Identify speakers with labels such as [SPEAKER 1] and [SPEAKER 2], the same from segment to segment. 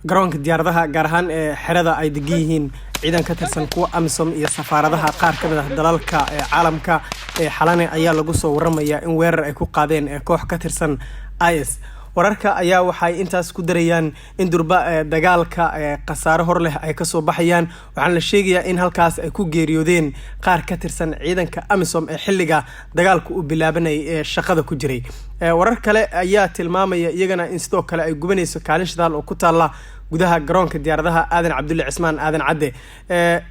[SPEAKER 1] garoonka diyaaradaha gaar ahaan ee xerada ay degan yihiin ciidan ka tirsan kuwa AMISOM iyo safaaradaha qaar ka mid ah dalalka caalamka ee xalane ayaa lagu soo waramayaa in weerar ay ku qaadeen koox ka tirsan IS wararka ayaa waxay intaas ku darayaan in durba dagaalka qasaare hor leh ay ka soo baxayaan waxaan la sheegayaa in halkaas ay ku geeriyoodeen qaar ka tirsan ciidanka AMISOM ee xilliga dagaalku u bilaabanay ee shaqada ku jiray warar kale ayaa tilmaamaya iyagana in sidoo kale ay gubanayso kaalin shidaal oo ku taala gudaha garoonka diyaaradaha aadan cabdulle cismaan aadan cadde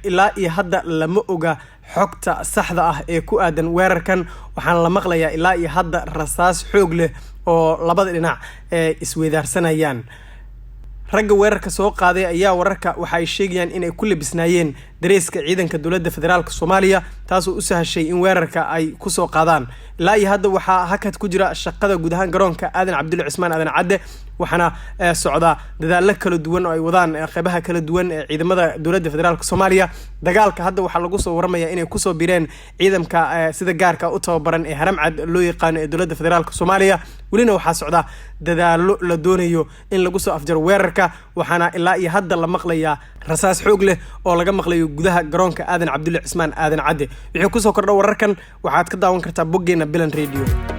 [SPEAKER 1] ilaa iyo hadda lama oga xogta saxda ah ee ku aadan weerarkan waxaan la maqlayaa ilaa iyo hadda rasaas xoog leh oo labada dhinac isweydaarsanayaan ragga weerarka soo qaaday ayaa wararka waxa ay sheegayaan in ay ku labisnaayeen dareeska ciidanka dowladda federaalka Soomaaliya taasoo u sahashay in weerarka ay ku soo qaadaan ilaa iyo hadda waxa hakad ku jira shaqada gudaha garoonka aadan cabdulle cismaan aadan cadde waxaana socda dadaalo kala duwan oo ay wadaan qaybaha kala duwan ee ciidamada dowladda federaalka Soomaaliya dagaalka hadda waxa lagu soo waramayaa inay ku soo bireen ciidanka sida gaarka u tababaran ee haramcad loo yaqaan ee dowladda federaalka Soomaaliya walina waxa socda dadaalo la doonayo in lagu soo afjaro weerarka waxaana ilaa iyo hadda la maqlayaa rasaas xoog leh oo laga maqlayo gudaha garoonka aadan cabdulle cismaan aadan cadde wixii ku soo kordha wararkan waxaad ka daawan kartaa boggeena Bilan Radio